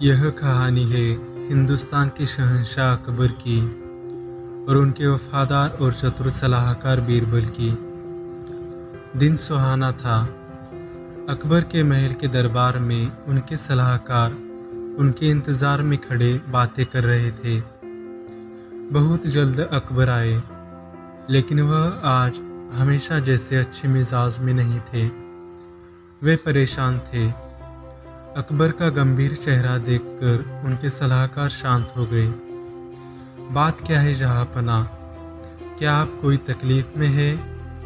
यह कहानी है हिंदुस्तान के शहंशाह अकबर की और उनके वफादार और चतुर सलाहकार बीरबल की। दिन सुहाना था। अकबर के महल के दरबार में उनके सलाहकार उनके इंतज़ार में खड़े बातें कर रहे थे। बहुत जल्द अकबर आए, लेकिन वह आज हमेशा जैसे अच्छे मिजाज में नहीं थे। वे परेशान थे। अकबर का गंभीर चेहरा देखकर उनके सलाहकार शांत हो गए। बात क्या है जहाँपना, क्या आप कोई तकलीफ में है?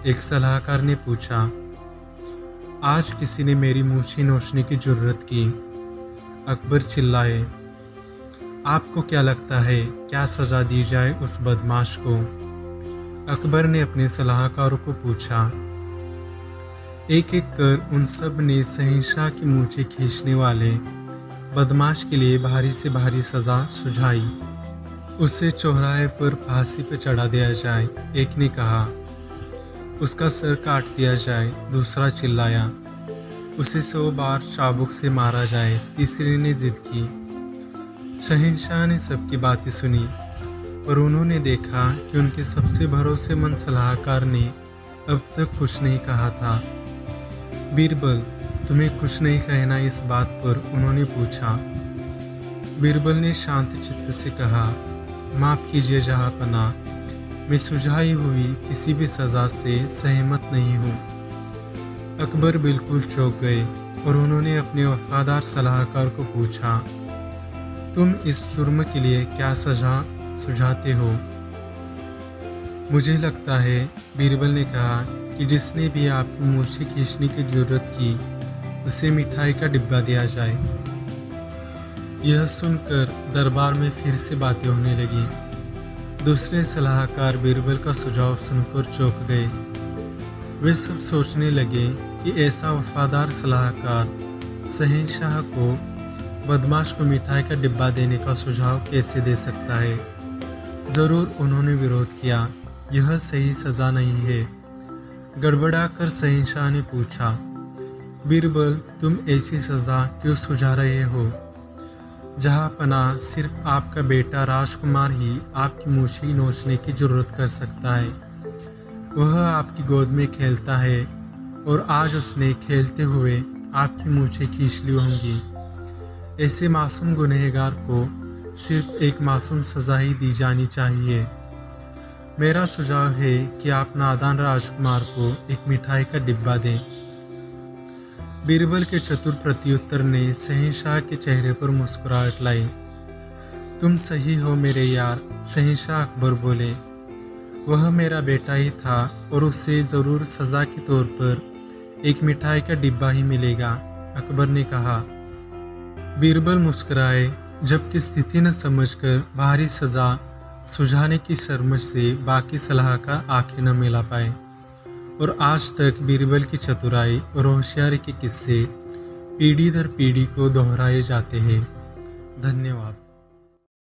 एक सलाहकार ने पूछा। आज किसी ने मेरी मूछी नोचने की जुर्रत की, अकबर चिल्लाए। आपको क्या लगता है क्या सज़ा दी जाए उस बदमाश को? अकबर ने अपने सलाहकारों को पूछा। एक एक कर उन सब ने शहंशाह की मूछें खींचने वाले बदमाश के लिए भारी से भारी सज़ा सुझाई। उसे चौराहे पर फांसी पर चढ़ा दिया जाए, एक ने कहा। उसका सर काट दिया जाए, दूसरा चिल्लाया। उसे 100 बार चाबुक से मारा जाए, तीसरे ने जिद की। शहंशाह ने सबकी बातें सुनी, पर उन्होंने देखा कि उनके सबसे भरोसेमंद सलाहकार ने अब तक कुछ नहीं कहा था। बीरबल, तुम्हें कुछ नहीं कहना इस बात पर? उन्होंने पूछा। बीरबल ने शांत चित्त से कहा, माफ़ कीजिए जहाँपना, मैं सुझाई हुई किसी भी सज़ा से सहमत नहीं हूँ। अकबर बिल्कुल चौंक गए और उन्होंने अपने वफादार सलाहकार को पूछा, तुम इस जुर्म के लिए क्या सज़ा सुझाते हो? मुझे लगता है, बीरबल ने कहा, कि जिसने भी आपकी मूछें खींचने की जरूरत की उसे मिठाई का डिब्बा दिया जाए। यह सुनकर दरबार में फिर से बातें होने लगी। दूसरे सलाहकार बीरबल का सुझाव सुनकर चौंक गए। वे सब सोचने लगे कि ऐसा वफादार सलाहकार शहंशाह को बदमाश को मिठाई का डिब्बा देने का सुझाव कैसे दे सकता है। ज़रूर उन्होंने विरोध किया। यह सही सज़ा नहीं है। गड़बड़ा कर शहंशाह ने पूछा, बीरबल, तुम ऐसी सज़ा क्यों सुझा रहे हो? जहाँपना, सिर्फ आपका बेटा राजकुमार ही आपकी मूछी नोचने की जरूरत कर सकता है। वह आपकी गोद में खेलता है और आज उसने खेलते हुए आपकी मूछें खींच ली होंगी। ऐसे मासूम गुनहगार को सिर्फ एक मासूम सज़ा ही दी जानी चाहिए। मेरा सुझाव है कि आप नादान राजकुमार को एक मिठाई का डिब्बा दें। बीरबल के चतुर प्रत्युत्तर ने शहंशाह के चेहरे पर मुस्कुराहट लाई। तुम सही हो मेरे यार, शहंशाह अकबर बोले। वह मेरा बेटा ही था और उसे ज़रूर सज़ा के तौर पर एक मिठाई का डिब्बा ही मिलेगा, अकबर ने कहा। बीरबल मुस्कुराए, जबकि स्थिति न समझकर भारी सज़ा सुझाने की शर्मश से बाकी सलाहकार आंखें न मिला पाए। और आज तक बीरबल की चतुराई और होशियारी के किस्से पीढ़ी दर पीढ़ी को दोहराए जाते हैं। धन्यवाद।